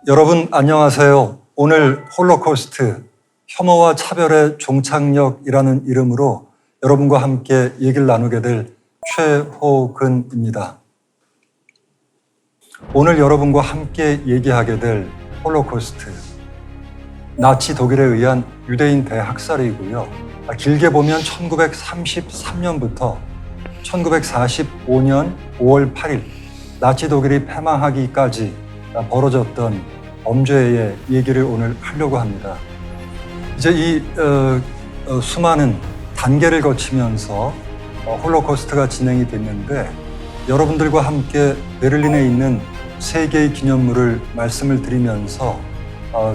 여러분 안녕하세요. 오늘 홀로코스트 혐오와 차별의 종착역이라는 이름으로 여러분과 함께 얘기를 나누게 될 최호근입니다. 오늘 여러분과 함께 얘기하게 될 홀로코스트, 나치 독일에 의한 유대인 대학살이고요. 길게 보면 1933년부터 1945년 5월 8일 나치 독일이 패망하기까지 벌어졌던 범죄의 얘기를 오늘 하려고 합니다. 이제 이 수많은 단계를 거치면서 홀로코스트가 진행이 됐는데 여러분들과 함께 베를린에 있는 세 개의 기념물을 말씀을 드리면서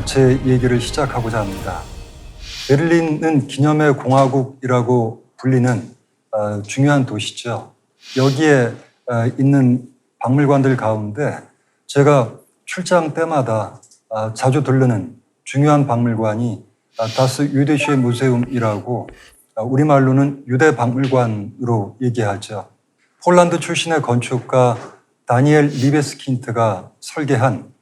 제 얘기를 시작하고자 합니다. 베를린은 기념의 공화국이라고 불리는 중요한 도시죠. 여기에 있는 박물관들 가운데 제가 출장 때마다 자주 들르는 중요한 박물관이 다스 유디시에 무세움이라고 우리말로는 유대 박물관으로 얘기하죠. 폴란드 출신의 건축가 다니엘 리베스킨트가 설계한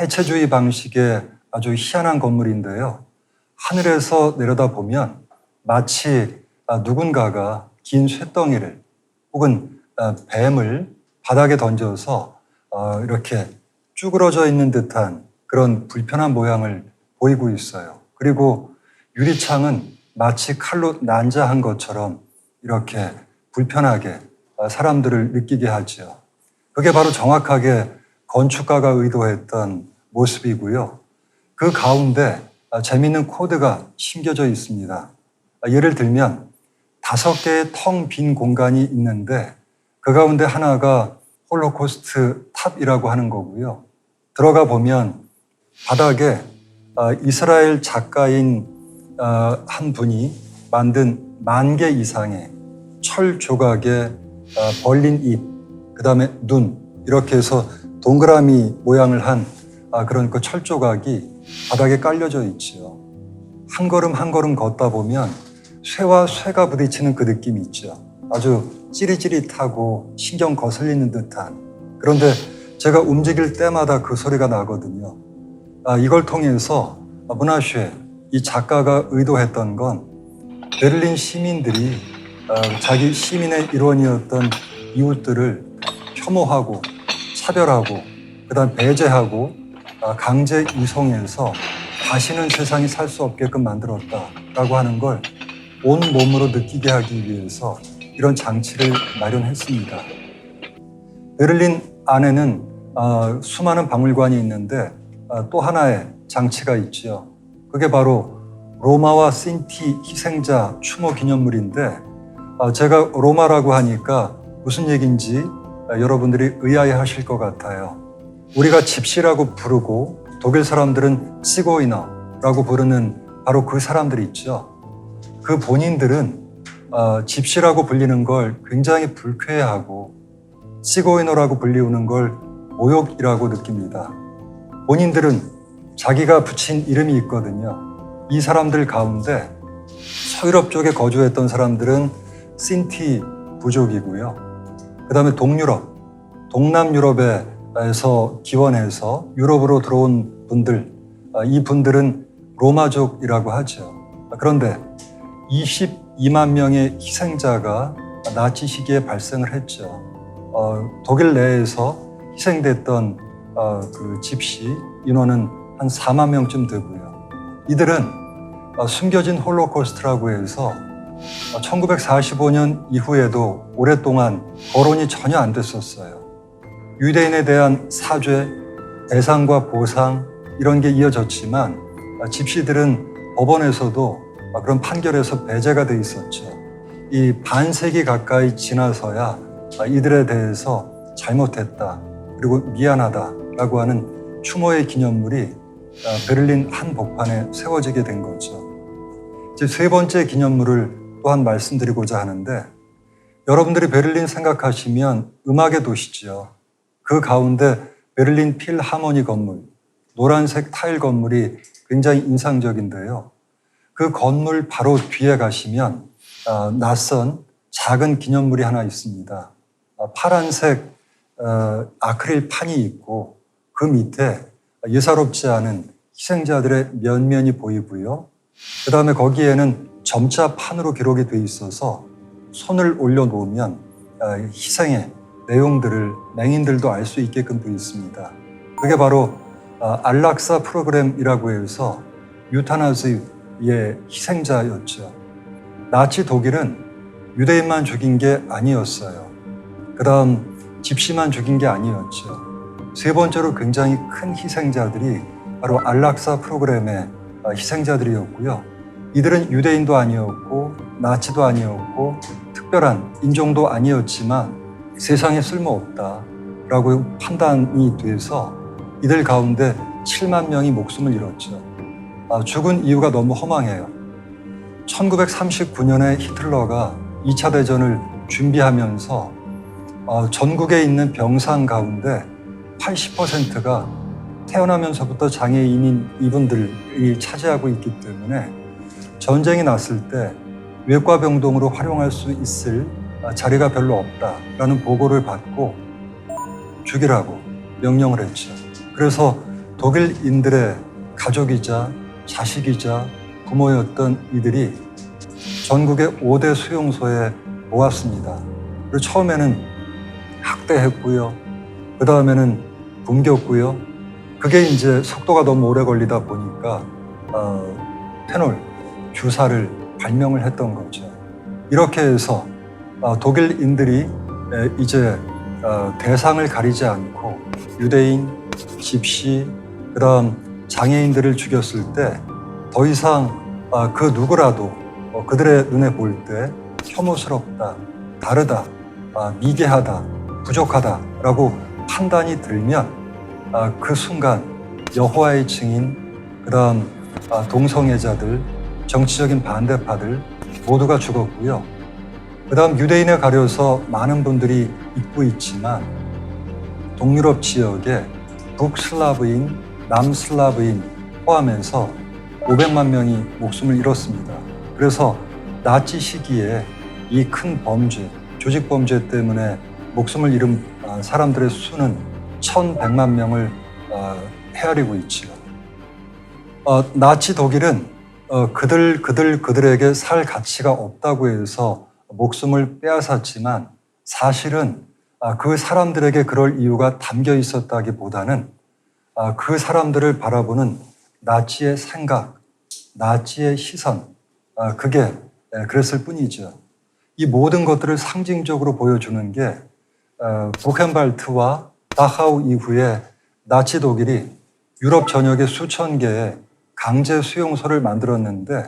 해체주의 방식의 아주 희한한 건물인데요. 하늘에서 내려다보면 마치 누군가가 긴 쇳덩이를 혹은 뱀을 바닥에 던져서 이렇게 쭈그러져 있는 듯한 그런 불편한 모양을 보이고 있어요. 그리고 유리창은 마치 칼로 난자한 것처럼 이렇게 불편하게 사람들을 느끼게 하죠. 그게 바로 정확하게 건축가가 의도했던 모습이고요. 그 가운데 재미있는 코드가 심겨져 있습니다. 예를 들면 5개의 텅 빈 공간이 있는데 그 가운데 하나가 홀로코스트 탑이라고 하는 거고요. 들어가 보면 바닥에 이스라엘 작가인 한 분이 만든 10,000개 이상의 철 조각에 벌린 입, 그 다음에 눈, 이렇게 해서 동그라미 모양을 한 그런 그 철 조각이 바닥에 깔려져 있지요. 한 걸음 한 걸음 걷다 보면 쇠와 쇠가 부딪히는 그 느낌이 있죠. 아주 찌릿찌릿하고 신경 거슬리는 듯한. 그런데 제가 움직일 때마다 그 소리가 나거든요. 이걸 통해서 문화쉐, 이 작가가 의도했던 건 베를린 시민들이 자기 시민의 일원이었던 이웃들을 혐오하고 차별하고 그다음 배제하고 강제 이송해서 다시는 세상이 살 수 없게끔 만들었다라고 하는 걸 온몸으로 느끼게 하기 위해서 이런 장치를 마련했습니다. 베를린 안에는 수많은 박물관이 있는데 또 하나의 장치가 있죠. 그게 바로 로마와 신티 희생자 추모 기념물인데 제가 로마라고 하니까 무슨 얘기인지 여러분들이 의아해하실 것 같아요. 우리가 집시라고 부르고 독일 사람들은 시고이너라고 부르는 바로 그 사람들이 있죠. 그 본인들은 집시라고 불리는 걸 굉장히 불쾌해하고 시고이너라고 불리우는 걸 모욕이라고 느낍니다. 본인들은 자기가 붙인 이름이 있거든요. 이 사람들 가운데 서유럽 쪽에 거주했던 사람들은 신티 부족이고요. 그 다음에 동유럽, 동남유럽에서 기원해서 유럽으로 들어온 분들, 이 분들은 로마족이라고 하죠. 그런데 22만 명의 희생자가 나치 시기에 발생을 했죠. 독일 내에서 희생됐던 그 집시 인원은 한 4만 명쯤 되고요. 이들은 숨겨진 홀로코스트라고 해서 1945년 이후에도 오랫동안 거론이 전혀 안 됐었어요. 유대인에 대한 사죄, 배상과 보상 이런 게 이어졌지만 집시들은 법원에서도 그런 판결에서 배제가 돼 있었죠. 이 반세기 가까이 지나서야 이들에 대해서 잘못했다 그리고 미안하다라고 하는 추모의 기념물이 베를린 한복판에 세워지게 된 거죠. 이제 세 번째 기념물을 또한 말씀드리고자 하는데 여러분들이 베를린 생각하시면 음악의 도시죠. 그 가운데 베를린 필하모니 건물, 노란색 타일 건물이 굉장히 인상적인데요. 그 건물 바로 뒤에 가시면 낯선 작은 기념물이 하나 있습니다. 파란색 아크릴 판이 있고 그 밑에 예사롭지 않은 희생자들의 면면이 보이고요. 그 다음에 거기에는 점자판으로 기록이 돼 있어서 손을 올려놓으면 희생의 내용들을 맹인들도 알 수 있게끔 되어 있습니다. 그게 바로 안락사 프로그램이라고 해서 유타나즈의 희생자였죠. 나치 독일은 유대인만 죽인 게 아니었어요. 그 다음 집시만 죽인 게 아니었죠. 세 번째로 굉장히 큰 희생자들이 바로 안락사 프로그램의 희생자들이었고요. 이들은 유대인도 아니었고 나치도 아니었고 특별한 인종도 아니었지만 세상에 쓸모없다라고 판단이 돼서 이들 가운데 7만 명이 목숨을 잃었죠. 죽은 이유가 너무 허망해요. 1939년에 히틀러가 2차 대전을 준비하면서 전국에 있는 병상 가운데 80%가 태어나면서부터 장애인인 이분들이 차지하고 있기 때문에 전쟁이 났을 때 외과병동으로 활용할 수 있을 자리가 별로 없다라는 보고를 받고 죽이라고 명령을 했죠. 그래서 독일인들의 가족이자 자식이자 부모였던 이들이 전국의 5대 수용소에 모았습니다. 그리고 처음에는 학대했고요. 그 다음에는 굶겼고요. 그게 이제 속도가 너무 오래 걸리다 보니까 페놀 주사를 발명을 했던 거죠. 이렇게 해서 독일인들이 이제 대상을 가리지 않고 유대인, 집시, 그다음 장애인들을 죽였을 때 더 이상 그 누구라도 그들의 눈에 볼 때 혐오스럽다, 다르다, 미개하다, 부족하다라고 판단이 들면 그 순간 여호와의 증인, 그다음 동성애자들, 정치적인 반대파들 모두가 죽었고요. 그다음 유대인에 가려서 많은 분들이 잊고 있지만 동유럽 지역에 북슬라브인, 남슬라브인 포함해서 500만 명이 목숨을 잃었습니다. 그래서 나치 시기에 이 큰 범죄, 조직 범죄 때문에 목숨을 잃은 사람들의 수는 1,100만 명을 헤아리고 있지요. 나치 독일은 그들에게 살 가치가 없다고 해서 목숨을 빼앗았지만 사실은 그 사람들에게 그럴 이유가 담겨 있었다기보다는 그 사람들을 바라보는 나치의 생각, 나치의 시선, 그게 그랬을 뿐이죠. 이 모든 것들을 상징적으로 보여주는 게 부켄발트와 다하우 이후에 나치 독일이 유럽 전역에 수천 개의 강제 수용소를 만들었는데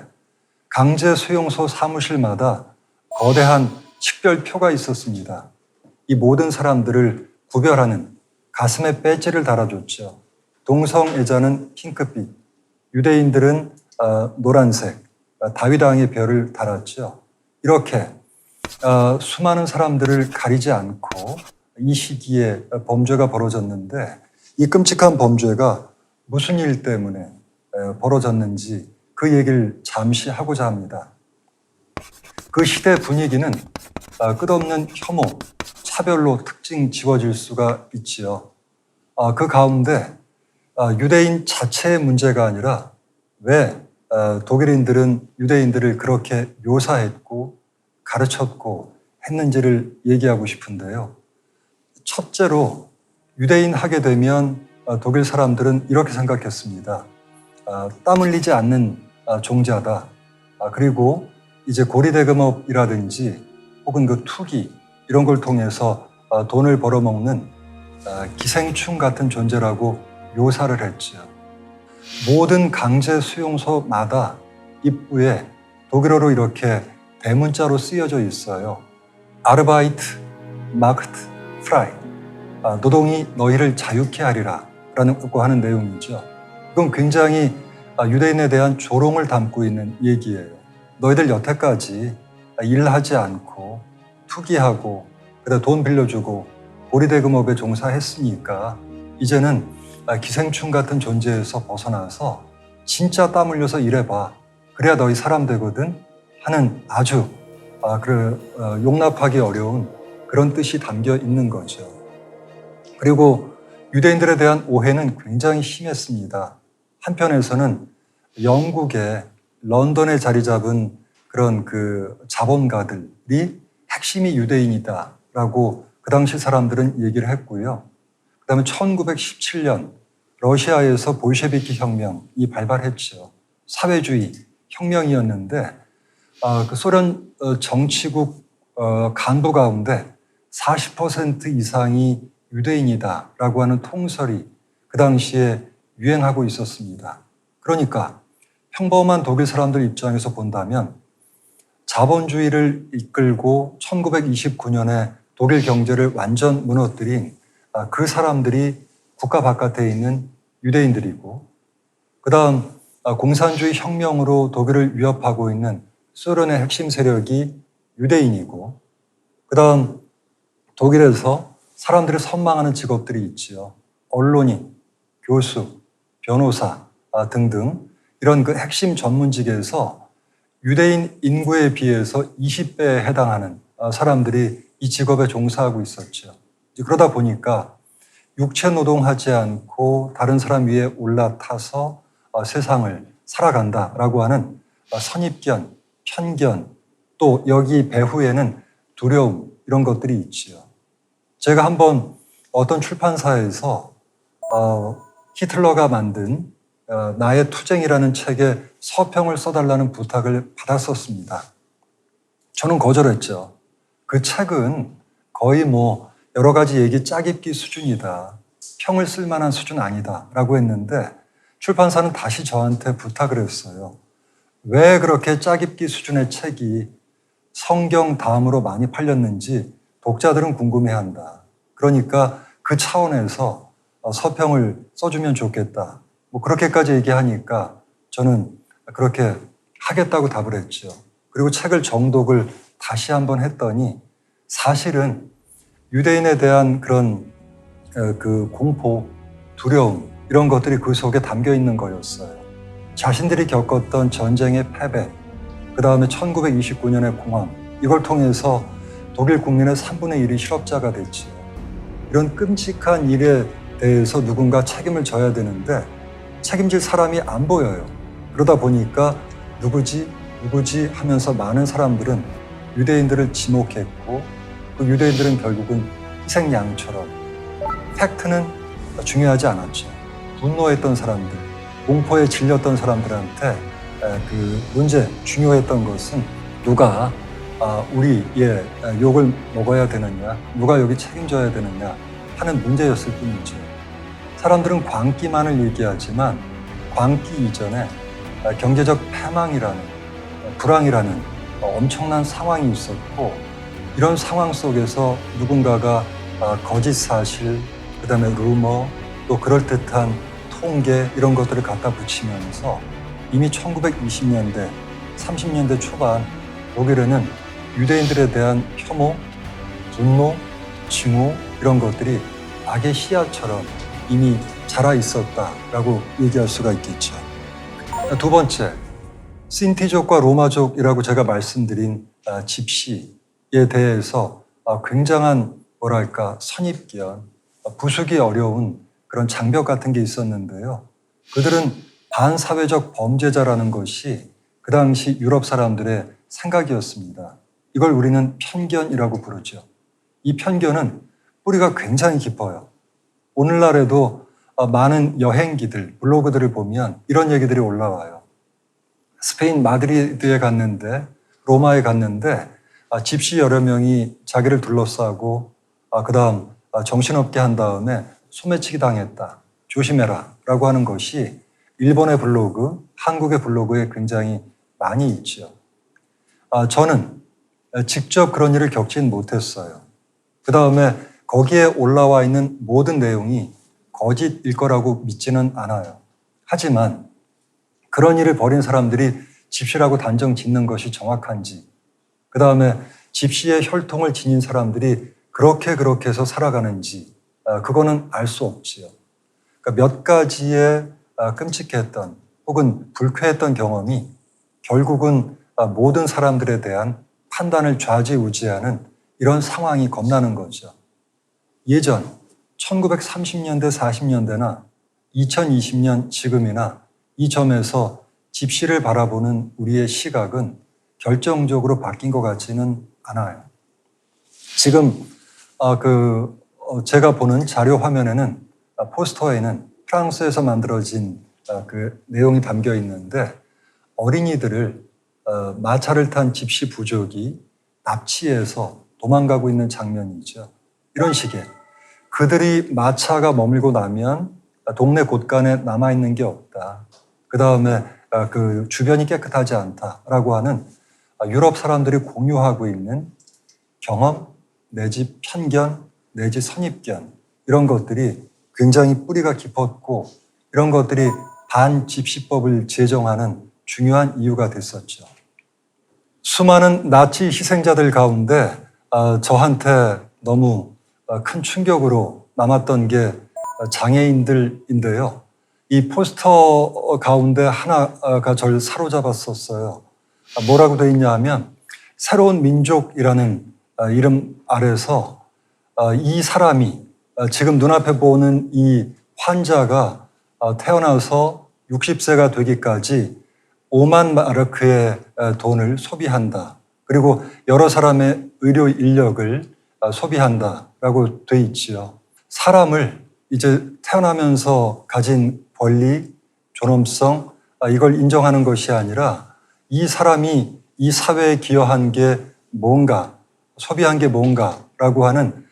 강제 수용소 사무실마다 거대한 식별표가 있었습니다. 이 모든 사람들을 구별하는 가슴에 배지를 달아줬죠. 동성애자는 핑크빛, 유대인들은 노란색, 다윗왕의 별을 달았죠. 이렇게 수많은 사람들을 가리지 않고 이 시기에 범죄가 벌어졌는데 이 끔찍한 범죄가 무슨 일 때문에 벌어졌는지 그 얘기를 잠시 하고자 합니다. 그 시대 분위기는 끝없는 혐오, 차별로 특징 지워질 수가 있지요. 그 가운데 유대인 자체의 문제가 아니라 왜 독일인들은 유대인들을 그렇게 묘사했고 가르쳤고 했는지를 얘기하고 싶은데요. 첫째로 유대인 하게 되면 독일 사람들은 이렇게 생각했습니다. 땀 흘리지 않는 종자다. 그리고 이제 고리대금업이라든지 혹은 그 투기 이런 걸 통해서 돈을 벌어먹는 기생충 같은 존재라고 묘사를 했죠. 모든 강제 수용소마다 입구에 독일어로 이렇게 대문자로 쓰여져 있어요. 아르바이트, 마크트, 프라이. 노동이 너희를 자유케 하리라 라고 하는 내용이죠. 이건 굉장히 유대인에 대한 조롱을 담고 있는 얘기예요. 너희들 여태까지 일하지 않고 투기하고 그다음 돈 빌려주고 고리대금업에 종사했으니까 이제는 기생충 같은 존재에서 벗어나서 진짜 땀 흘려서 일해봐. 그래야 너희 사람 되거든 하는 아주 용납하기 어려운 그런 뜻이 담겨 있는 거죠. 그리고 유대인들에 대한 오해는 굉장히 심했습니다. 한편에서는 영국의 런던에 자리 잡은 그런 그 자본가들이 핵심이 유대인이다라고 그 당시 사람들은 얘기를 했고요. 그 다음에 1917년 러시아에서 볼셰비키 혁명이 발발했죠. 사회주의 혁명이었는데 그 소련 정치국 간부 가운데 40% 이상이 유대인이다라고 하는 통설이 그 당시에 유행하고 있었습니다. 그러니까 평범한 독일 사람들 입장에서 본다면 자본주의를 이끌고 1929년에 독일 경제를 완전 무너뜨린 그 사람들이 국가 바깥에 있는 유대인들이고, 그 다음 공산주의 혁명으로 독일을 위협하고 있는 소련의 핵심 세력이 유대인이고, 그 다음 독일에서 사람들이 선망하는 직업들이 있지요. 언론인, 교수, 변호사 등등 이런 그 핵심 전문직에서 유대인 인구에 비해서 20배에 해당하는 사람들이 이 직업에 종사하고 있었죠. 그러다 보니까 육체 노동하지 않고 다른 사람 위에 올라타서 세상을 살아간다라고 하는 선입견, 편견, 또 여기 배후에는 두려움 이런 것들이 있지요. 제가 한번 어떤 출판사에서 히틀러가 만든 나의 투쟁이라는 책에 서평을 써달라는 부탁을 받았었습니다. 저는 거절했죠. 그 책은 거의 여러 가지 얘기 짜깁기 수준이다. 평을 쓸 만한 수준 아니다. 라고 했는데 출판사는 다시 저한테 부탁을 했어요. 왜 그렇게 짜깁기 수준의 책이 성경 다음으로 많이 팔렸는지 독자들은 궁금해한다. 그러니까 그 차원에서 서평을 써주면 좋겠다. 그렇게까지 얘기하니까 저는 그렇게 하겠다고 답을 했죠. 그리고 책을 정독을 다시 한번 했더니 사실은 유대인에 대한 그런 그 공포, 두려움 이런 것들이 그 속에 담겨 있는 거였어요. 자신들이 겪었던 전쟁의 패배, 그 다음에 1929년의 공황, 이걸 통해서 독일 국민의 3분의 1이 실업자가 됐지요. 이런 끔찍한 일에 대해서 누군가 책임을 져야 되는데 책임질 사람이 안 보여요. 그러다 보니까 누구지 하면서 많은 사람들은 유대인들을 지목했고 그 유대인들은 결국은 희생양처럼, 팩트는 중요하지 않았죠. 분노했던 사람들, 공포에 질렸던 사람들한테 그 문제, 중요했던 것은 누가 우리의 욕을 먹어야 되느냐, 누가 여기 책임져야 되느냐 하는 문제였을 뿐이죠. 사람들은 광기만을 얘기하지만 광기 이전에 경제적 패망이라는, 불황이라는 엄청난 상황이 있었고, 이런 상황 속에서 누군가가 거짓 사실, 그 다음에 루머, 또 그럴듯한 통계 이런 것들을 갖다 붙이면서 이미 1920년대, 30년대 초반 독일에는 유대인들에 대한 혐오, 분노, 증오 이런 것들이 악의 씨앗처럼 이미 자라 있었다라고 얘기할 수가 있겠죠. 두 번째, 신티족과 로마족이라고 제가 말씀드린 집시에 대해서 굉장한 선입견, 부수기 어려운 그런 장벽 같은 게 있었는데요. 그들은 반사회적 범죄자라는 것이 그 당시 유럽 사람들의 생각이었습니다. 이걸 우리는 편견이라고 부르죠. 이 편견은 뿌리가 굉장히 깊어요. 오늘날에도 많은 여행기들, 블로그들을 보면 이런 얘기들이 올라와요. 스페인 마드리드에 갔는데, 로마에 갔는데 집시 여러 명이 자기를 둘러싸고 그 다음 정신없게 한 다음에 소매치기 당했다. 조심해라 라고 하는 것이 일본의 블로그, 한국의 블로그에 굉장히 많이 있죠. 저는 직접 그런 일을 겪진 못했어요. 그 다음에 거기에 올라와 있는 모든 내용이 거짓일 거라고 믿지는 않아요. 하지만 그런 일을 벌인 사람들이 집시라고 단정 짓는 것이 정확한지, 그 다음에 집시의 혈통을 지닌 사람들이 그렇게 해서 살아가는지 그거는 알 수 없지요. 그러니까 몇 가지의 끔찍했던 혹은 불쾌했던 경험이 결국은 모든 사람들에 대한 판단을 좌지우지하는 이런 상황이 겁나는 거죠. 예전 1930년대, 40년대나 2020년 지금이나 이 점에서 집시를 바라보는 우리의 시각은 결정적으로 바뀐 것 같지는 않아요. 지금 제가 보는 자료 화면에는 포스터에는 프랑스에서 만들어진 그 내용이 담겨 있는데 어린이들을 마차를 탄 집시 부족이 납치해서 도망가고 있는 장면이죠. 이런 식의 그들이 마차가 머물고 나면 동네 곳간에 남아있는 게 없다. 그 다음에 그 주변이 깨끗하지 않다라고 하는 유럽 사람들이 공유하고 있는 경험 내지 편견 내지 선입견 이런 것들이 굉장히 뿌리가 깊었고 이런 것들이 반집시법을 제정하는 중요한 이유가 됐었죠. 수많은 나치 희생자들 가운데 저한테 너무 큰 충격으로 남았던 게 장애인들인데요. 이 포스터 가운데 하나가 저를 사로잡았었어요. 뭐라고 돼 있냐 하면 새로운 민족이라는 이름 아래서 이 사람이 지금 눈앞에 보는 이 환자가 태어나서 60세가 되기까지 5만 마르크의 돈을 소비한다. 그리고 여러 사람의 의료 인력을 소비한다라고 돼 있지요. 사람을 이제 태어나면서 가진 권리, 존엄성 이걸 인정하는 것이 아니라 이 사람이 이 사회에 기여한 게 뭔가, 소비한 게 뭔가라고 하는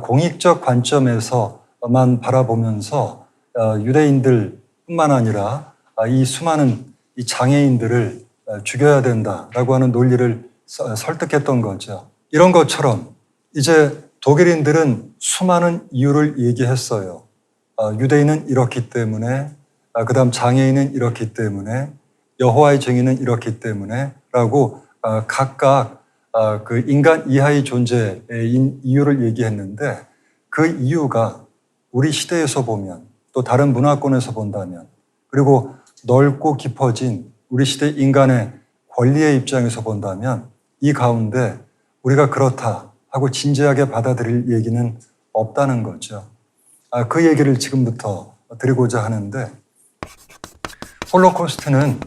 공익적 관점에서만 바라보면서 유대인들뿐만 아니라 이 수많은 이 장애인들을 죽여야 된다라고 하는 논리를 설득했던 거죠. 이런 것처럼 이제 독일인들은 수많은 이유를 얘기했어요. 유대인은 이렇기 때문에, 그 다음 장애인은 이렇기 때문에, 여호와의 증인은 이렇기 때문에 라고 각각 그 인간 이하의 존재인 이유를 얘기했는데 그 이유가 우리 시대에서 보면 또 다른 문화권에서 본다면 그리고 넓고 깊어진 우리 시대 인간의 권리의 입장에서 본다면 이 가운데 우리가 그렇다 하고 진지하게 받아들일 얘기는 없다는 거죠. 그 얘기를 지금부터 드리고자 하는데 홀로코스트는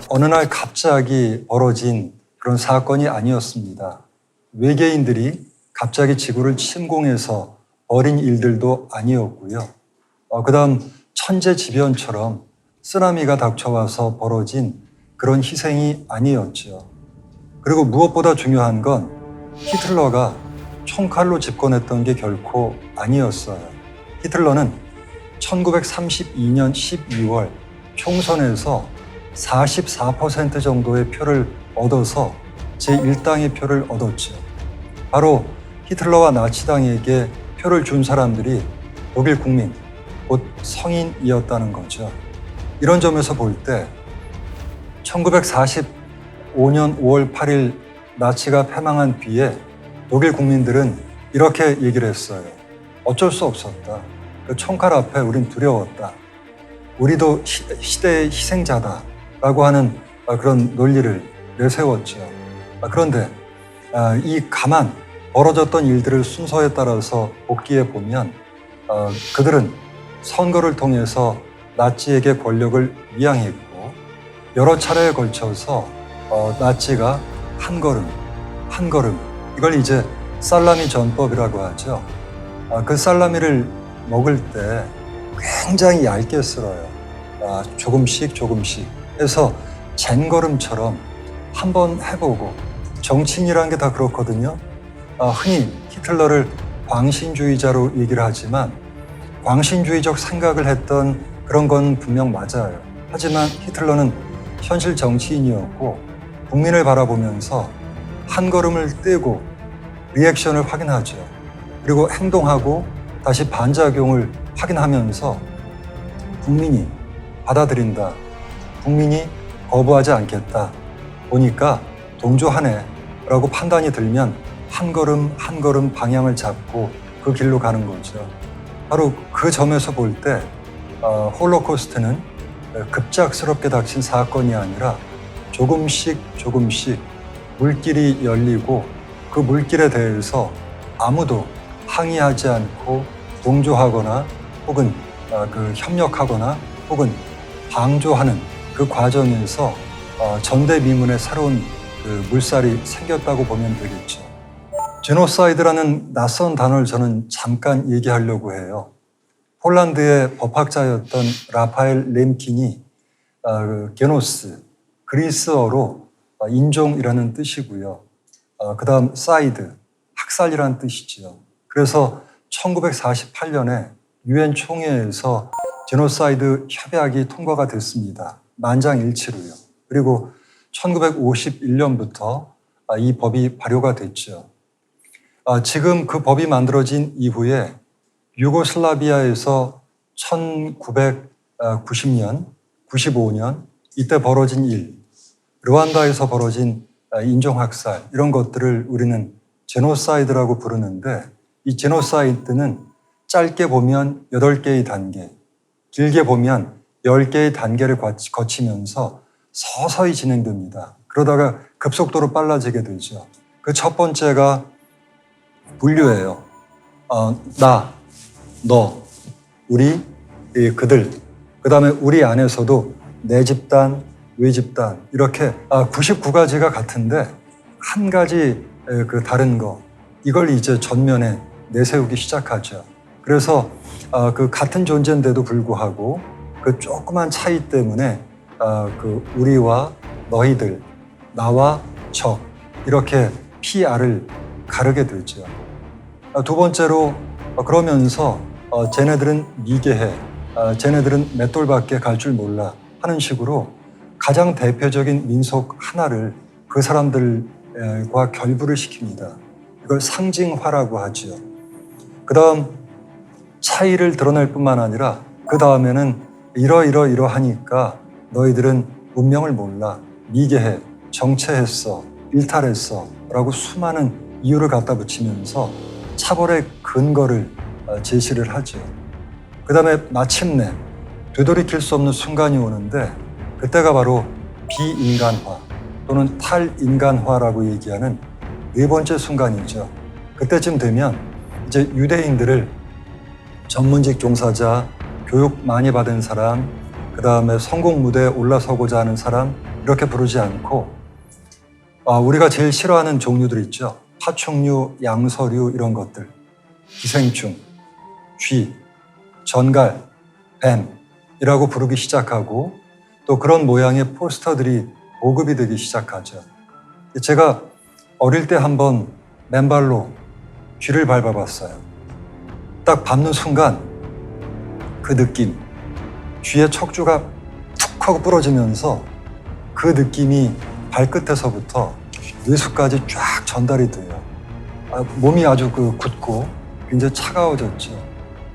어느 날 갑자기 벌어진 그런 사건이 아니었습니다. 외계인들이 갑자기 지구를 침공해서 벌인 일들도 아니었고요. 그 다음 천재지변처럼 쓰나미가 닥쳐와서 벌어진 그런 희생이 아니었죠. 그리고 무엇보다 중요한 건 히틀러가 총칼로 집권했던 게 결코 아니었어요. 히틀러는 1932년 12월 총선에서 44% 정도의 표를 얻어서 제1당의 표를 얻었죠. 바로 히틀러와 나치당에게 표를 준 사람들이 독일 국민, 곧 성인이었다는 거죠. 이런 점에서 볼 때 1945년 5월 8일 나치가 패망한 뒤에 독일 국민들은 이렇게 얘기를 했어요. 어쩔 수 없었다. 그 총칼 앞에 우린 두려웠다. 우리도 시대의 희생자다. 라고 하는 그런 논리를 내세웠죠. 그런데 이 가만 벌어졌던 일들을 순서에 따라서 복기해 보면 그들은 선거를 통해서 나치에게 권력을 위양했고 여러 차례에 걸쳐서 나치가 한 걸음 이걸 이제 살라미 전법이라고 하죠. 그 살라미를 먹을 때 굉장히 얇게 썰어요. 조금씩 해서 젠걸음처럼 한번 해보고 정치인이라는 게 다 그렇거든요. 흔히 히틀러를 광신주의자로 얘기를 하지만 광신주의적 생각을 했던 그런 건 분명 맞아요. 하지만 히틀러는 현실 정치인이었고 국민을 바라보면서 한 걸음을 떼고 리액션을 확인하죠. 그리고 행동하고 다시 반작용을 확인하면서 국민이 받아들인다. 국민이 거부하지 않겠다. 보니까 동조하네 라고 판단이 들면 한 걸음 방향을 잡고 그 길로 가는 거죠. 바로 그 점에서 볼 때 홀로코스트는 급작스럽게 닥친 사건이 아니라 조금씩 물길이 열리고 그 물길에 대해서 아무도 항의하지 않고 동조하거나 혹은 협력하거나 혹은 방조하는 그 과정에서 전대미문의 새로운 물살이 생겼다고 보면 되겠죠. 제노사이드라는 낯선 단어를 저는 잠깐 얘기하려고 해요. 폴란드의 법학자였던 라파엘 렘킨이 게노스, 그리스어로 인종이라는 뜻이고요. 그 다음 사이드, 학살이라는 뜻이지요. 그래서 1948년에 유엔 총회에서 제노사이드 협약이 통과가 됐습니다. 만장일치로요. 그리고 1951년부터 이 법이 발효가 됐죠. 지금 그 법이 만들어진 이후에 유고슬라비아에서 1990년, 95년 이때 벌어진 일, 르완다에서 벌어진 인종학살 이런 것들을 우리는 제노사이드라고 부르는데 이 제노사이드는 짧게 보면 8개의 단계, 길게 보면 10개의 단계를 거치면서 서서히 진행됩니다. 그러다가 급속도로 빨라지게 되죠. 그 첫 번째가 분류예요. 나, 너, 우리, 그들. 그 다음에 우리 안에서도 내 집단, 외 집단 이렇게 99가지가 같은데 한 가지 다른 거 이걸 이제 전면에 내세우기 시작하죠. 그래서 그 같은 존재인데도 불구하고 그 조그만 차이 때문에 우리와 너희들, 나와 적 이렇게 PR을 가르게 되죠. 두 번째로 그러면서 쟤네들은 미개해, 쟤네들은 맷돌밖에 갈 줄 몰라 하는 식으로 가장 대표적인 민속 하나를 그 사람들과 결부를 시킵니다. 이걸 상징화라고 하죠. 그 다음 차이를 드러낼 뿐만 아니라 그 다음에는 이러하니까 너희들은 운명을 몰라, 미개해, 정체했어, 일탈했어 라고 수많은 이유를 갖다 붙이면서 차별의 근거를 제시를 하죠. 그 다음에 마침내 되돌이킬 수 없는 순간이 오는데 그때가 바로 비인간화 또는 탈인간화라고 얘기하는 네 번째 순간이죠. 그때쯤 되면 이제 유대인들을 전문직 종사자, 교육 많이 받은 사람, 그 다음에 성공 무대에 올라서고자 하는 사람 이렇게 부르지 않고 우리가 제일 싫어하는 종류들 있죠. 파충류, 양서류 이런 것들, 기생충, 쥐, 전갈, 뱀이라고 부르기 시작하고 또 그런 모양의 포스터들이 보급이 되기 시작하죠. 제가 어릴 때 한번 맨발로 쥐를 밟아봤어요. 딱 밟는 순간 그 느낌, 쥐의 척추가 툭 하고 부러지면서 그 느낌이 발끝에서부터 뇌수까지 쫙 전달이 돼요. 몸이 아주 굳고 굉장히 차가워졌죠.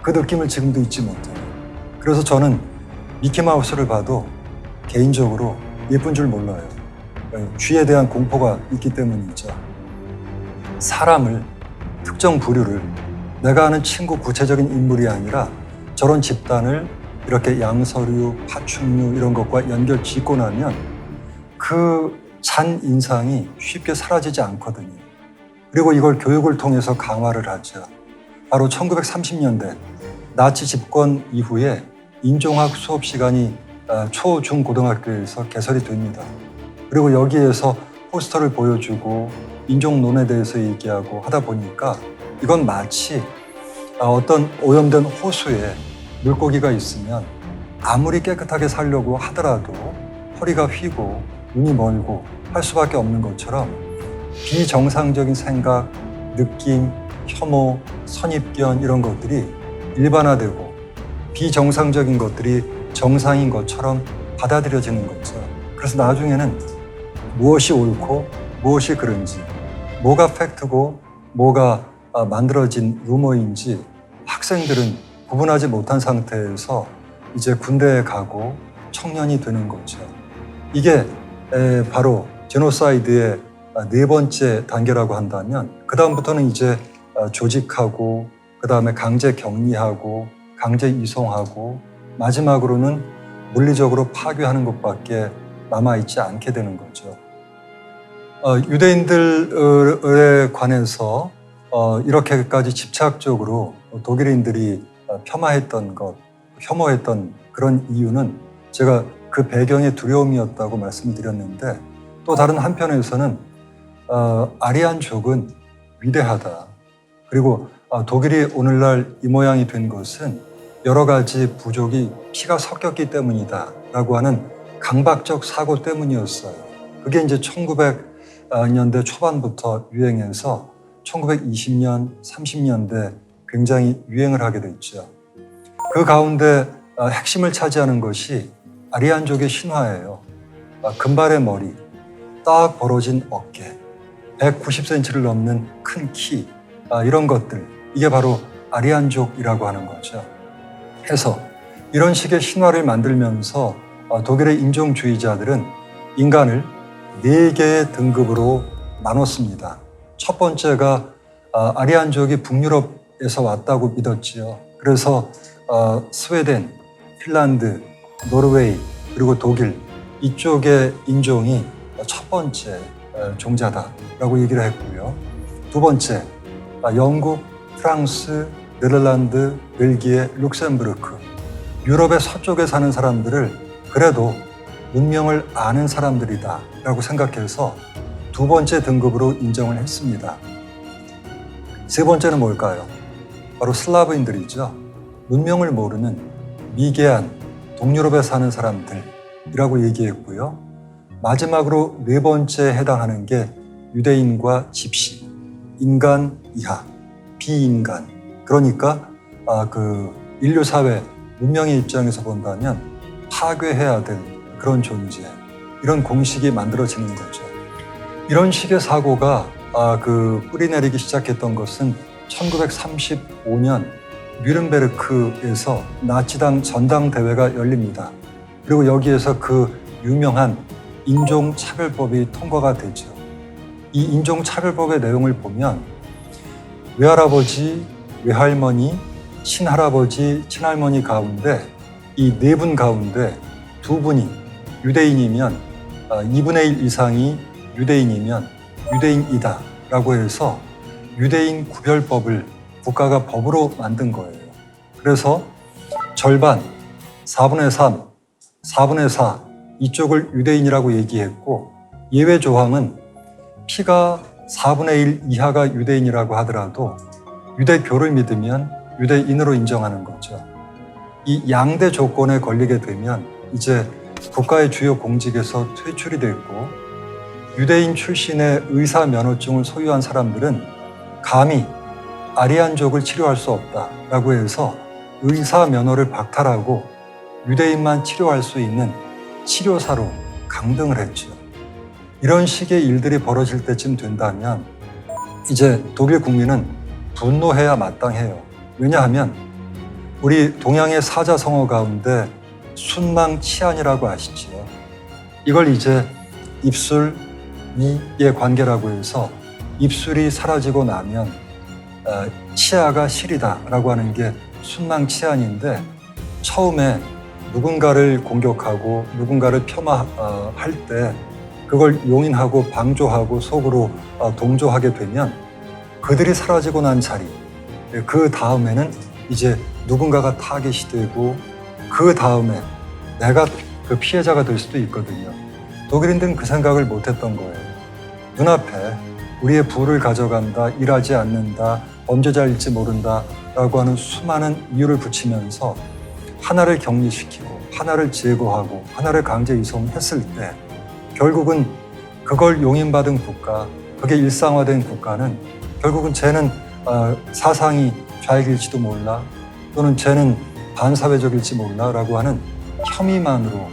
그 느낌을 지금도 잊지 못해요. 그래서 저는 미키마우스를 봐도 개인적으로 예쁜 줄 몰라요. 쥐에 대한 공포가 있기 때문이죠. 사람을, 특정 부류를 내가 아는 친구 구체적인 인물이 아니라 저런 집단을 이렇게 양서류, 파충류 이런 것과 연결 짓고 나면 그 잔 인상이 쉽게 사라지지 않거든요. 그리고 이걸 교육을 통해서 강화를 하죠. 바로 1930년대 나치 집권 이후에 인종학 수업 시간이 초, 중, 고등학교에서 개설이 됩니다. 그리고 여기에서 포스터를 보여주고 인종론에 대해서 얘기하고 하다 보니까 이건 마치 어떤 오염된 호수에 물고기가 있으면 아무리 깨끗하게 살려고 하더라도 허리가 휘고 눈이 멀고 할 수밖에 없는 것처럼 비정상적인 생각, 느낌, 혐오, 선입견 이런 것들이 일반화되고 비정상적인 것들이 정상인 것처럼 받아들여지는 거죠. 그래서 나중에는 무엇이 옳고 무엇이 그른지, 뭐가 팩트고 뭐가 만들어진 루머인지 학생들은 구분하지 못한 상태에서 이제 군대에 가고 청년이 되는 거죠. 이게 바로 제노사이드의 네 번째 단계라고 한다면 그 다음부터는 이제 조직하고 그 다음에 강제 격리하고 강제 이송하고 마지막으로는 물리적으로 파괴하는 것밖에 남아있지 않게 되는 거죠. 유대인들에 관해서 이렇게까지 집착적으로 독일인들이 폄하했던 것, 혐오했던 그런 이유는 제가 그 배경의 두려움이었다고 말씀을 드렸는데, 또 다른 한편에서는 아리안족은 위대하다. 그리고 독일이 오늘날 이 모양이 된 것은 여러 가지 부족이 피가 섞였기 때문이다 라고 하는 강박적 사고 때문이었어요. 그게 이제 1900년대 초반부터 유행해서 1920년, 30년대 굉장히 유행을 하게 됐죠. 그 가운데 핵심을 차지하는 것이 아리안족의 신화예요. 금발의 머리, 딱 벌어진 어깨, 190cm를 넘는 큰 키, 이런 것들, 이게 바로 아리안족이라고 하는 거죠. 해서 이런 식의 신화를 만들면서 독일의 인종주의자들은 인간을 4개의 등급으로 나눴습니다. 첫 번째가 아리안족이 북유럽에서 왔다고 믿었지요. 그래서 스웨덴, 핀란드, 노르웨이, 그리고 독일 이쪽의 인종이 첫 번째 종자다라고 얘기를 했고요. 두 번째, 영국, 프랑스, 네덜란드, 벨기에, 룩셈부르크, 유럽의 서쪽에 사는 사람들을 그래도 문명을 아는 사람들이다라고 생각해서 두 번째 등급으로 인정을 했습니다. 세 번째는 뭘까요? 바로 슬라브인들이죠. 문명을 모르는 미개한 동유럽에 사는 사람들이라고 얘기했고요. 마지막으로 네 번째에 해당하는 게 유대인과 집시, 인간 이하, 비인간. 그러니까 인류 사회 문명의 입장에서 본다면 파괴해야 될 그런 존재, 이런 공식이 만들어지는 거죠. 이런 식의 사고가 뿌리내리기 시작했던 것은 1935년 뉘른베르크에서 나치당 전당대회가 열립니다. 그리고 여기에서 그 유명한 인종차별법이 통과가 되죠. 이 인종차별법의 내용을 보면 외할아버지, 외할머니, 친할아버지, 친할머니 가운데 이 네 분 가운데 두 분이 유대인이면 2분의 1 이상이 유대인이면 유대인이다 라고 해서 유대인 구별법을 국가가 법으로 만든 거예요. 그래서 절반, 4분의 3, 4분의 4 이쪽을 유대인이라고 얘기했고, 예외 조항은 피가 4분의 1 이하가 유대인이라고 하더라도 유대교를 믿으면 유대인으로 인정하는 거죠. 이 양대 조건에 걸리게 되면 이제 국가의 주요 공직에서 퇴출이 됐고, 유대인 출신의 의사 면허증을 소유한 사람들은 감히 아리안족을 치료할 수 없다라고 해서 의사 면허를 박탈하고 유대인만 치료할 수 있는 치료사로 강등을 했죠. 이런 식의 일들이 벌어질 때쯤 된다면 이제 독일 국민은 분노해야 마땅해요. 왜냐하면 우리 동양의 사자성어 가운데 순망치안이라고 아시지요. 이걸 이제 입술, 이의 관계라고 해서 입술이 사라지고 나면 치아가 실이다라고 하는 게 순망치안인데, 처음에 누군가를 공격하고 누군가를 폄하할 때 그걸 용인하고 방조하고 속으로 동조하게 되면 그들이 사라지고 난 자리, 그 다음에는 이제 누군가가 타겟이 되고 그 다음에 내가 그 피해자가 될 수도 있거든요. 독일인들은 그 생각을 못했던 거예요. 눈앞에 우리의 부를 가져간다, 일하지 않는다, 범죄자일지 모른다 라고 하는 수많은 이유를 붙이면서 하나를 격리시키고 하나를 제거하고 하나를 강제 이송했을 때 결국은 그걸 용인받은 국가, 그게 일상화된 국가는 결국은 쟤는 사상이 좌익일지도 몰라, 또는 쟤는 반사회적일지 몰라 라고 하는 혐의만으로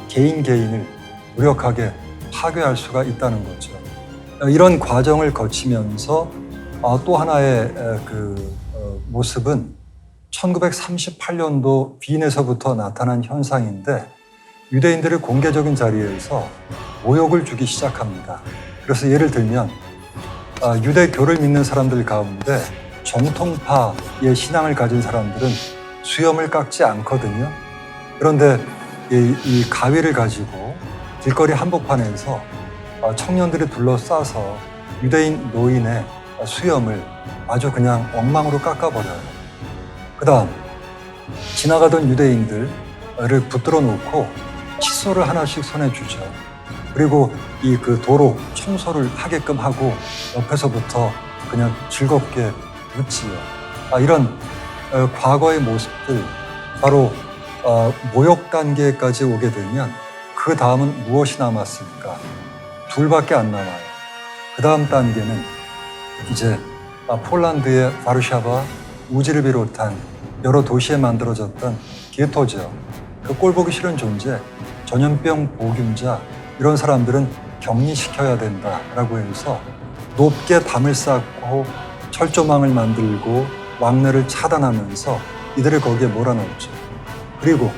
개인을 무력하게 파괴할 수가 있다는 거죠. 이런 과정을 거치면서 또 하나의 모습은 1938년도 빈에서부터 나타난 현상인데, 유대인들을 공개적인 자리에서 모욕을 주기 시작합니다. 그래서 예를 들면 유대교를 믿는 사람들 가운데 정통파의 신앙을 가진 사람들은 수염을 깎지 않거든요. 그런데 이 가위를 가지고 길거리 한복판에서 청년들이 둘러싸서 유대인 노인의 수염을 아주 그냥 엉망으로 깎아버려요. 그다음 지나가던 유대인들을 붙들어 놓고 칫솔을 하나씩 손에 주죠. 그리고 이 그 도로 청소를 하게끔 하고 옆에서부터 그냥 즐겁게 웃지요. 이런 과거의 모습들, 바로 모욕 단계까지 오게 되면 그 다음은 무엇이 남았을까? 둘밖에 안 남아요. 그 다음 단계는 이제 폴란드의 바르샤바, 우지를 비롯한 여러 도시에 만들어졌던 게토죠. 그 꼴보기 싫은 존재, 전염병 보균자, 이런 사람들은 격리시켜야 된다라고 해서 높게 담을 쌓고 철조망을 만들고 왕래를 차단하면서 이들을 거기에 몰아넣었죠. 그리고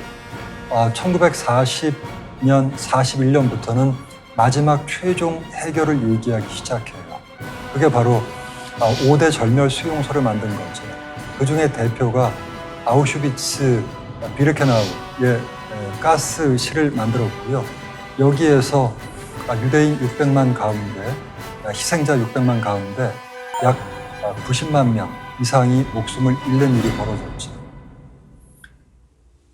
1940년, 41년부터는 마지막 최종 해결을 얘기하기 시작해요. 그게 바로 5대 절멸 수용소를 만든 거죠. 그 중에 대표가 아우슈비츠 비르케나우의 가스실을 만들었고요. 여기에서 유대인 600만 가운데, 희생자 600만 가운데 약 90만 명 이상이 목숨을 잃는 일이 벌어졌죠.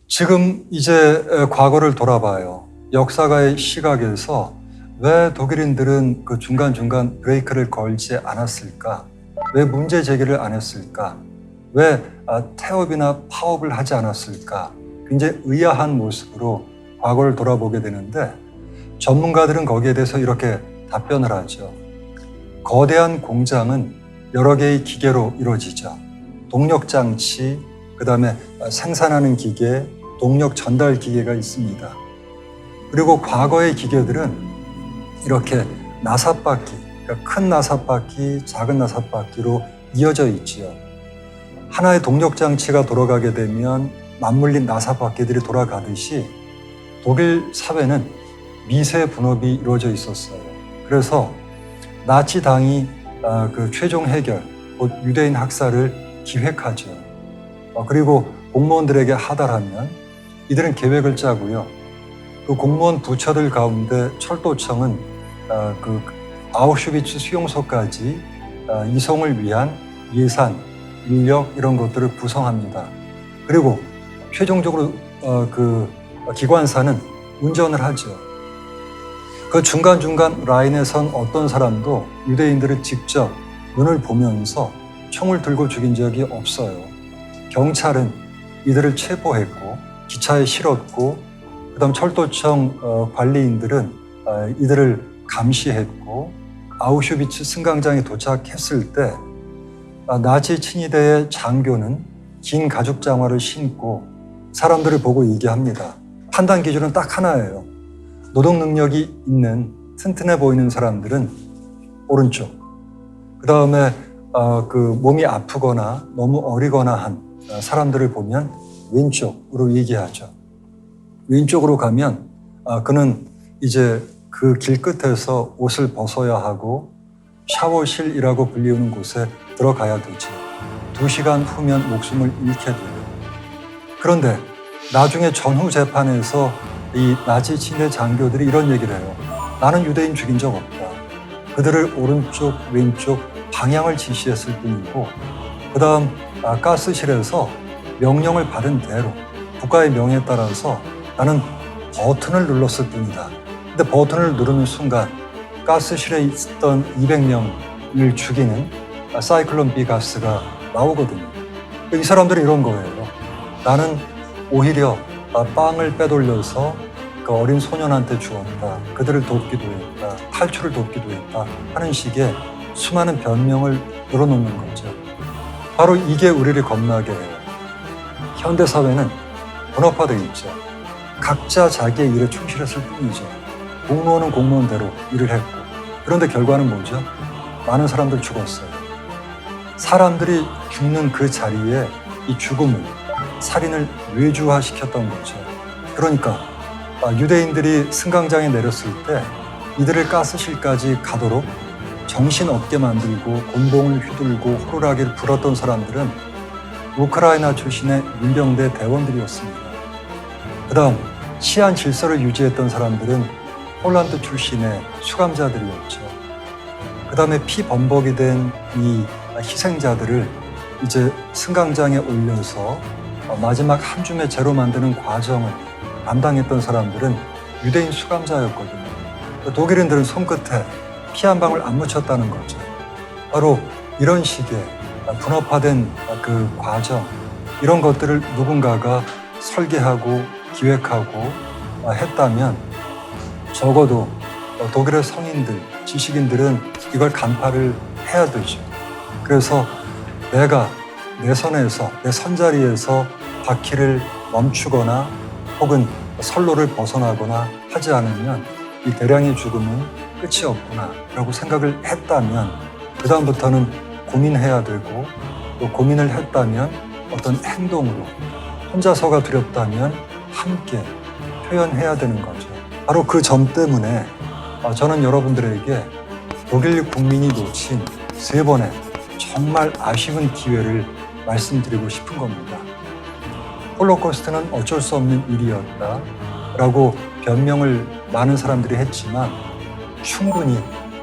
지금 이제 과거를 돌아봐요. 역사가의 시각에서 왜 독일인들은 그 중간중간 브레이크를 걸지 않았을까? 왜 문제 제기를 안 했을까? 왜 태업이나 파업을 하지 않았을까? 굉장히 의아한 모습으로 과거를 돌아보게 되는데, 전문가들은 거기에 대해서 이렇게 답변을 하죠. 거대한 공장은 여러 개의 기계로 이루어지죠. 동력장치, 그 다음에 생산하는 기계, 동력 전달 기계가 있습니다. 그리고 과거의 기계들은 이렇게 나삿바퀴, 그러니까 큰 나삿바퀴, 작은 나삿바퀴로 이어져 있지요. 하나의 동력장치가 돌아가게 되면 맞물린 나삿바퀴들이 돌아가듯이 독일 사회는 미세 분업이 이루어져 있었어요. 그래서 나치 당이 그 최종 해결, 곧 유대인 학살을 기획하죠. 그리고 공무원들에게 하달하면 이들은 계획을 짜고요. 그 공무원 부처들 가운데 철도청은 그 아우슈비츠 수용소까지 이송을 위한 예산, 인력 이런 것들을 구성합니다. 그리고 최종적으로 그 기관사는 운전을 하죠. 그 중간중간 라인에 선 어떤 사람도 유대인들을 직접 눈을 보면서 총을 들고 죽인 적이 없어요. 경찰은 이들을 체포했고 기차에 실었고, 그다음 철도청 관리인들은 이들을 감시했고, 아우슈비츠 승강장에 도착했을 때 나치 친위대의 장교는 긴 가죽 장화를 신고 사람들을 보고 얘기합니다. 판단 기준은 딱 하나예요. 노동 능력이 있는 튼튼해 보이는 사람들은 오른쪽, 그 다음에 그 몸이 아프거나 너무 어리거나 한 사람들을 보면 왼쪽으로 얘기하죠. 왼쪽으로 가면 그는 이제 그 길 끝에서 옷을 벗어야 하고 샤워실이라고 불리우는 곳에 들어가야 되죠. 2시간 후면 목숨을 잃게 돼요. 그런데 나중에 전후 재판에서 이 나치 친위 장교들이 이런 얘기를 해요. 나는 유대인 죽인 적 없다. 그들을 오른쪽, 왼쪽 방향을 지시했을 뿐이고, 그 다음 가스실에서 명령을 받은 대로 국가의 명에 따라서 나는 버튼을 눌렀을 뿐이다. 근데 버튼을 누르는 순간 가스실에 있던 200명을 죽이는 사이클론 B 가스가 나오거든요. 이 사람들이 이런 거예요. 나는 오히려 빵을 빼돌려서 그 어린 소년한테 주었다. 그들을 돕기도 했다. 탈출을 돕기도 했다. 하는 식의 수많은 변명을 늘어놓는 거죠. 바로 이게 우리를 겁나게 해요. 현대사회는 분업화되어 있죠. 각자 자기의 일에 충실했을 뿐이죠. 공무원은 공무원대로 일을 했고, 그런데 결과는 뭐죠? 많은 사람들 죽었어요. 사람들이 죽는 그 자리에 이 죽음을, 살인을 외주화시켰던 거죠. 그러니까 유대인들이 승강장에 내렸을 때 이들을 가스실까지 가도록 정신없게 만들고 곤봉을 휘둘고 호루라기를 불었던 사람들은 우크라이나 출신의 민병대 대원들이었습니다. 그 다음 치안 질서를 유지했던 사람들은 폴란드 출신의 수감자들이었죠. 그 다음에 피범벅이 된 이 희생자들을 이제 승강장에 올려서 마지막 한 줌의 재로 만드는 과정을 담당했던 사람들은 유대인 수감자였거든요. 독일인들은 손끝에 피 한 방울 안 묻혔다는 거죠. 바로 이런 식의 분업화된 그 과정, 이런 것들을 누군가가 설계하고 기획하고 했다면 적어도 독일의 성인들, 지식인들은 이걸 간파를 해야 되죠. 그래서 내가 내 선에서, 내 선자리에서 바퀴를 멈추거나 혹은 선로를 벗어나거나 하지 않으면 이 대량의 죽음은 끝이 없구나 라고 생각을 했다면 그 다음부터는 고민해야 되고, 또 고민을 했다면 어떤 행동으로, 혼자서가 두렵다면 함께 표현해야 되는 거죠. 바로 그 점 때문에 저는 여러분들에게 독일 국민이 놓친 3번의 정말 아쉬운 기회를 말씀드리고 싶은 겁니다. 홀로코스트는 어쩔 수 없는 일이었다라고 변명을 많은 사람들이 했지만 충분히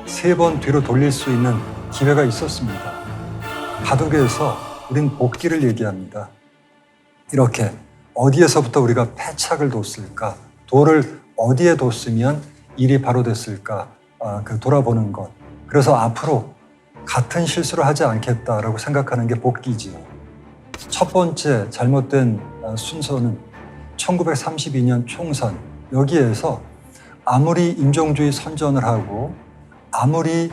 3번 뒤로 돌릴 수 있는 기회가 있었습니다. 바둑에서 우린 복기를 얘기합니다. 이렇게 어디에서부터 우리가 패착을 뒀을까? 돌을 어디에 뒀으면 일이 바로 됐을까? 돌아보는 것. 그래서 앞으로 같은 실수를 하지 않겠다라고 생각하는 게 복기지요. 첫 번째 잘못된 순서는 1932년 총선. 여기에서 아무리 인종주의 선전을 하고 아무리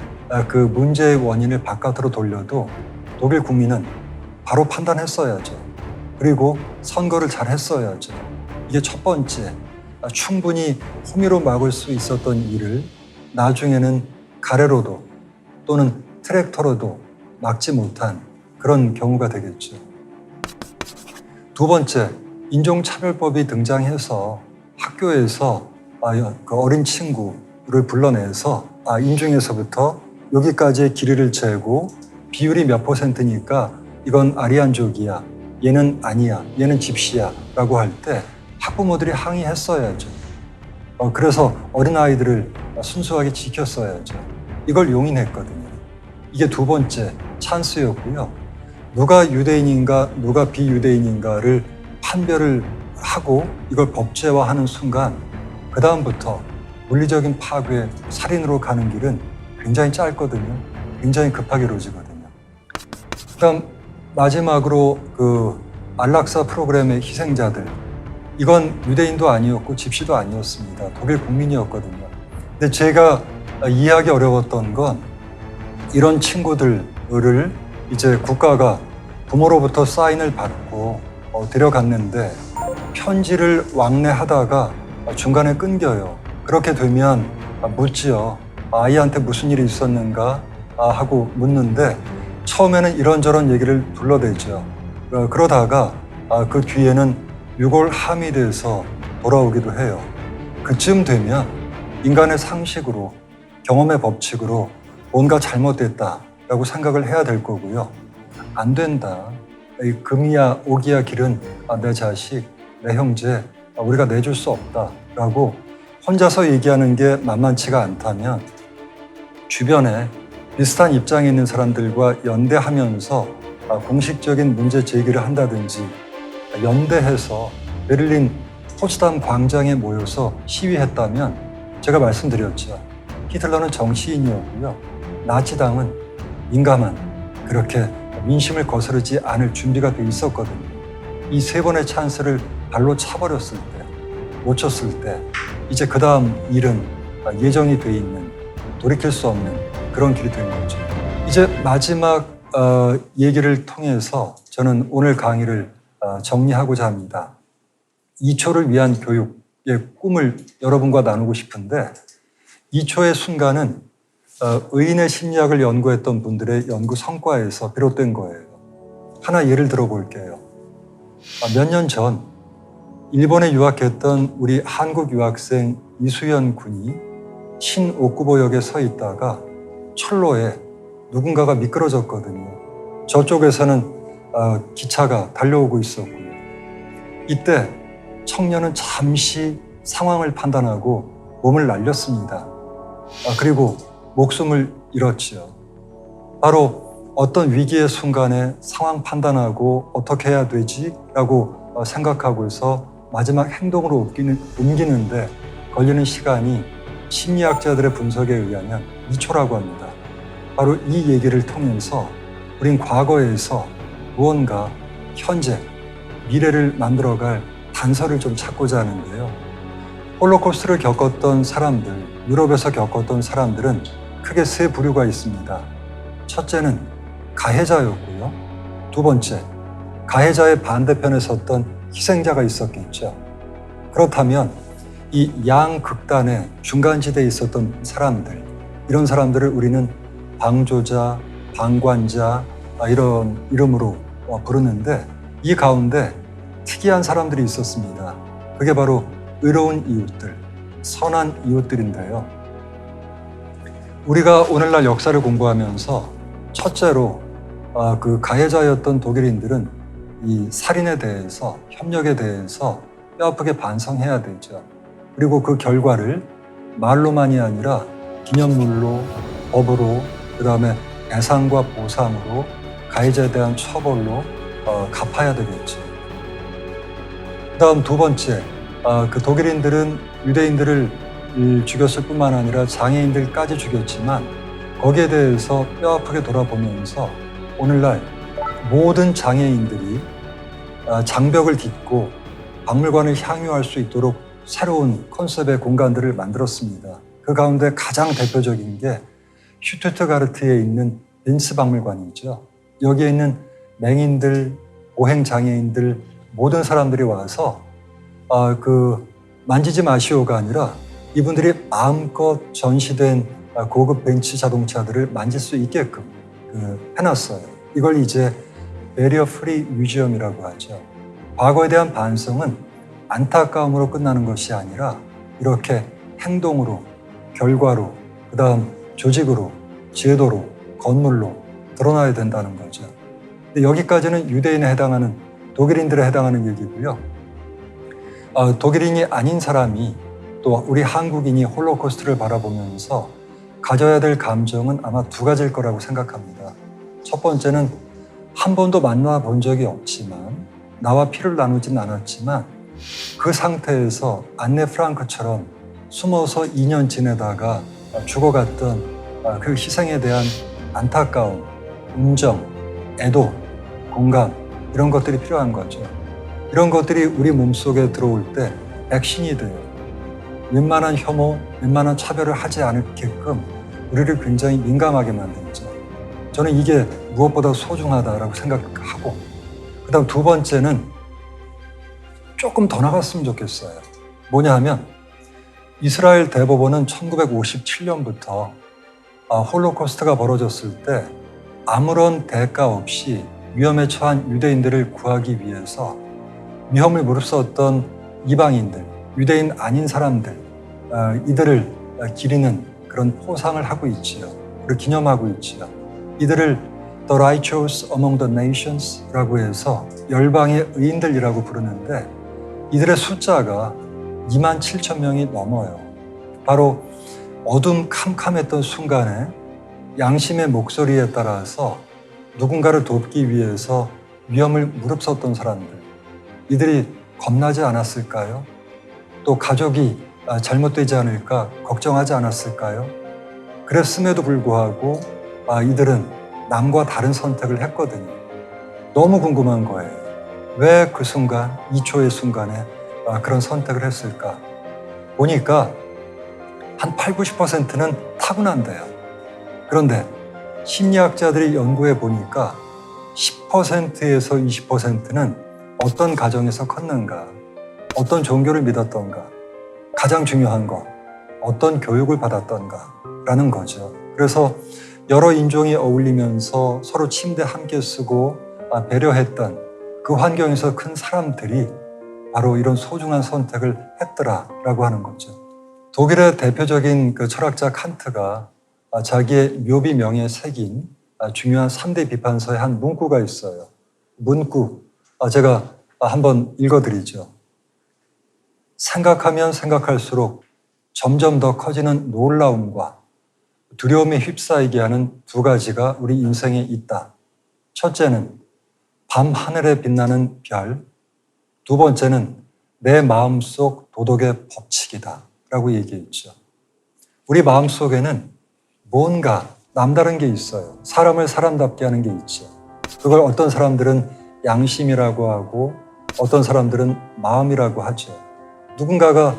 그 문제의 원인을 바깥으로 돌려도 독일 국민은 바로 판단했어야죠. 그리고 선거를 잘 했어야죠. 이게 첫 번째, 충분히 호미로 막을 수 있었던 일을 나중에는 가래로도 또는 트랙터로도 막지 못한 그런 경우가 되겠죠. 두 번째, 인종차별법이 등장해서 학교에서 그 어린 친구를 불러내서 인중에서부터 여기까지의 길이를 재고 비율이 몇 %니까 이건 아리안족이야, 얘는 아니야, 얘는 집시야 라고 할 때 학부모들이 항의했어야죠. 그래서 어린아이들을 순수하게 지켰어야죠. 이걸 용인했거든요. 이게 두 번째 찬스였고요. 누가 유대인인가 누가 비유대인인가를 판별을 하고 이걸 법제화하는 순간 그 다음부터 물리적인 파괴, 살인으로 가는 길은 굉장히 짧거든요. 굉장히 급하게 이루어지거든요. 그다음 마지막으로 그 안락사 프로그램의 희생자들, 이건 유대인도 아니었고 집시도 아니었습니다. 독일 국민이었거든요. 근데 제가 이해하기 어려웠던 건 이런 친구들을 이제 국가가 부모로부터 사인을 받고 데려갔는데 편지를 왕래하다가 중간에 끊겨요. 그렇게 되면 묻지요. 아이한테 무슨 일이 있었는가 하고 묻는데 처음에는 이런저런 얘기를 둘러대죠. 그러다가 그 뒤에는 유골 함이 돼서 돌아오기도 해요. 그쯤 되면 인간의 상식으로, 경험의 법칙으로 뭔가 잘못됐다라고 생각을 해야 될 거고요. 안 된다. 이 금이야 오기야 길은 내 자식, 내 형제 우리가 내줄 수 없다라고 혼자서 얘기하는 게 만만치가 않다면 주변에 비슷한 입장에 있는 사람들과 연대하면서 공식적인 문제 제기를 한다든지 연대해서 베를린 포츠담 광장에 모여서 시위했다면 제가 말씀드렸죠. 히틀러는 정치인이었고요. 나치당은 민감한 그렇게 민심을 거스르지 않을 준비가 돼 있었거든요. 이 3번의 찬스를 발로 차버렸을 때, 놓쳤을 때 이제 그 다음 일은 예정이 돼 있는, 돌이킬 수 없는 그런 길이 된 거죠. 이제 마지막 얘기를 통해서 저는 오늘 강의를 정리하고자 합니다. 2초를 위한 교육의 꿈을 여러분과 나누고 싶은데 2초의 순간은 의인의 심리학을 연구했던 분들의 연구 성과에서 비롯된 거예요. 하나 예를 들어볼게요. 몇 년 전 일본에 유학했던 우리 한국 유학생 이수연 군이 신옥구보역에 서 있다가 철로에 누군가가 미끄러졌거든요. 저쪽에서는 기차가 달려오고 있었고요. 이때 청년은 잠시 상황을 판단하고 몸을 날렸습니다. 그리고 목숨을 잃었지요. 바로 어떤 위기의 순간에 상황 판단하고 어떻게 해야 되지? 라고 생각하고 해서 마지막 행동으로 옮기는데 걸리는 시간이 심리학자들의 분석에 의하면 2초라고 합니다. 바로 이 얘기를 통해서 우린 과거에서 무언가 현재, 미래를 만들어갈 단서를 좀 찾고자 하는데요. 홀로코스트를 겪었던 사람들, 유럽에서 겪었던 사람들은 크게 세 부류가 있습니다. 첫째는 가해자였고요. 두 번째, 가해자의 반대편에 섰던 희생자가 있었겠죠. 그렇다면 이 양극단의 중간지대에 있었던 사람들, 이런 사람들을 우리는 방조자, 방관자 이런 이름으로 부르는데 이 가운데 특이한 사람들이 있었습니다. 그게 바로 의로운 이웃들, 선한 이웃들인데요. 우리가 오늘날 역사를 공부하면서 첫째로 그 가해자였던 독일인들은 이 살인에 대해서, 협력에 대해서 뼈아프게 반성해야 되죠. 그리고 그 결과를 말로만이 아니라 기념물로, 법으로, 그 다음에 배상과 보상으로, 가해자에 대한 처벌로 갚아야 되겠죠. 그 다음 두 번째, 그 독일인들은 유대인들을 죽였을 뿐만 아니라 장애인들까지 죽였지만 거기에 대해서 뼈아프게 돌아보면서 오늘날 모든 장애인들이 장벽을 딛고 박물관을 향유할 수 있도록 새로운 컨셉의 공간들을 만들었습니다. 그 가운데 가장 대표적인 게 슈투트가르트에 있는 빈스 박물관이죠. 여기에 있는 맹인들, 보행장애인들 모든 사람들이 와서 만지지 마시오가 아니라 이분들이 마음껏 전시된 고급 벤츠 자동차들을 만질 수 있게끔 해놨어요. 이걸 이제 베리어 프리 뮤지엄이라고 하죠. 과거에 대한 반성은 안타까움으로 끝나는 것이 아니라 이렇게 행동으로, 결과로, 그 다음 조직으로, 제도로, 건물로 드러나야 된다는 거죠. 근데 여기까지는 유대인에 해당하는, 독일인들에 해당하는 얘기고요. 독일인이 아닌 사람이 또 우리 한국인이 홀로코스트를 바라보면서 가져야 될 감정은 아마 두 가지일 거라고 생각합니다. 첫 번째는 한 번도 만나본 적이 없지만 나와 피를 나누진 않았지만 그 상태에서 안네 프랑크처럼 숨어서 2년 지내다가 죽어갔던 그 희생에 대한 안타까움, 인정, 애도, 공감 이런 것들이 필요한 거죠. 이런 것들이 우리 몸속에 들어올 때 백신이 돼요. 웬만한 혐오, 웬만한 차별을 하지 않게끔 우리를 굉장히 민감하게 만들죠. 저는 이게 무엇보다 소중하다라고 생각하고 그 다음 두 번째는 조금 더 나갔으면 좋겠어요. 뭐냐 하면 이스라엘 대법원은 1957년부터 홀로코스트가 벌어졌을 때 아무런 대가 없이 위험에 처한 유대인들을 구하기 위해서 위험을 무릅쓰었던 이방인들, 유대인 아닌 사람들, 이들을 기리는 그런 포상을 하고 있지요. 그리고 기념하고 있지요. 이들을 The Righteous Among the Nations라고 해서 열방의 의인들이라고 부르는데 이들의 숫자가 27,000명이 넘어요. 바로 어둠 캄캄했던 순간에 양심의 목소리에 따라서 누군가를 돕기 위해서 위험을 무릅썼던 사람들. 이들이 겁나지 않았을까요? 또 가족이 잘못되지 않을까 걱정하지 않았을까요? 그랬음에도 불구하고 이들은 남과 다른 선택을 했거든요. 너무 궁금한 거예요. 왜 그 순간, 2초의 순간에 그런 선택을 했을까? 보니까 한 8, 90%는 타고난대요. 그런데 심리학자들이 연구해 보니까 10%에서 20%는 어떤 가정에서 컸는가, 어떤 종교를 믿었던가, 가장 중요한 것, 어떤 교육을 받았던가라는 거죠. 그래서 여러 인종이 어울리면서 서로 침대 함께 쓰고 배려했던 그 환경에서 큰 사람들이 바로 이런 소중한 선택을 했더라라고 하는 거죠. 독일의 대표적인 그 철학자 칸트가 자기의 묘비명에 새긴 중요한 3대 비판서의 한 문구가 있어요. 문구, 제가 한번 읽어드리죠. 생각하면 생각할수록 점점 더 커지는 놀라움과 두려움에 휩싸이게 하는 두 가지가 우리 인생에 있다. 첫째는 밤 하늘에 빛나는 별, 두 번째는 내 마음속 도덕의 법칙이다 라고 얘기했죠. 우리 마음속에는 뭔가 남다른 게 있어요. 사람을 사람답게 하는 게 있죠. 그걸 어떤 사람들은 양심이라고 하고 어떤 사람들은 마음이라고 하죠. 누군가가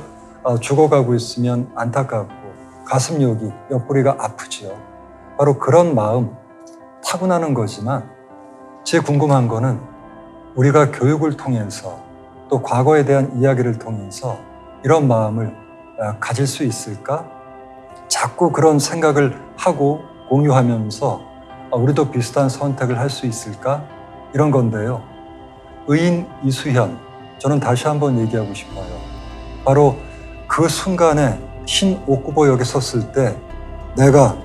죽어가고 있으면 안타깝고 가슴력이 옆구리가 아프죠. 바로 그런 마음 타고나는 거지만 제 궁금한 거는 우리가 교육을 통해서 또 과거에 대한 이야기를 통해서 이런 마음을 가질 수 있을까? 자꾸 그런 생각을 하고 공유하면서 우리도 비슷한 선택을 할 수 있을까? 이런 건데요. 의인 이수현, 저는 다시 한번 얘기하고 싶어요. 바로 그 순간에 흰 옥구보역에 섰을 때 내가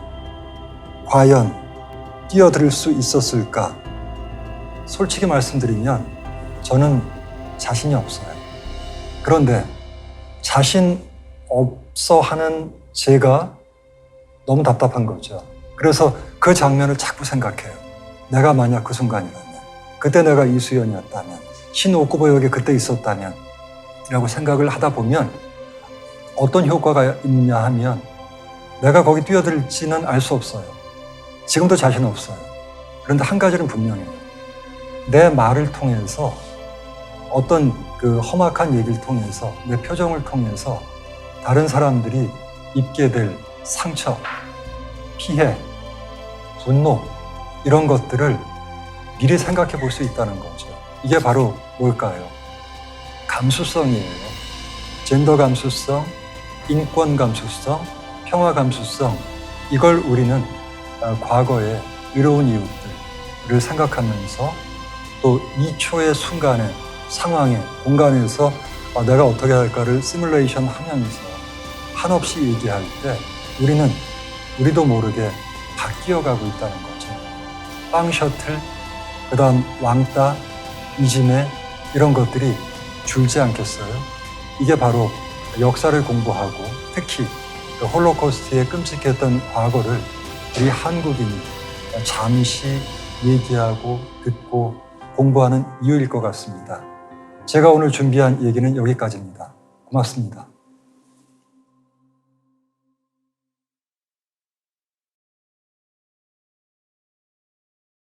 과연 뛰어들 수 있었을까? 솔직히 말씀드리면 저는 자신이 없어요. 그런데 자신 없어 하는 제가 너무 답답한 거죠. 그래서 그 장면을 자꾸 생각해요. 내가 만약 그 순간이라면, 그때 내가 이수연이었다면, 흰 옥구보역에 그때 있었다면 이라고 생각을 하다 보면 어떤 효과가 있냐 하면 내가 거기 뛰어들지는 알 수 없어요. 지금도 자신 없어요. 그런데 한 가지는 분명해요. 내 말을 통해서 어떤 그 험악한 얘기를 통해서 내 표정을 통해서 다른 사람들이 입게 될 상처, 피해, 분노 이런 것들을 미리 생각해 볼 수 있다는 거죠. 이게 바로 뭘까요? 감수성이에요. 젠더 감수성, 인권 감수성, 평화 감수성 이걸 우리는 과거의 의로운 이웃들을 생각하면서 또 2초의 순간에 상황에 공간에서 내가 어떻게 할까를 시뮬레이션 하면서 한없이 얘기할 때 우리도 모르게 바뀌어가고 있다는 거죠. 빵 셔틀, 그 다음 왕따, 이지메 이런 것들이 줄지 않겠어요? 이게 바로 역사를 공부하고 특히 홀로코스트의 끔찍했던 과거를 우리 한국인이 잠시 얘기하고 듣고 공부하는 이유일 것 같습니다. 제가 오늘 준비한 얘기는 여기까지입니다. 고맙습니다.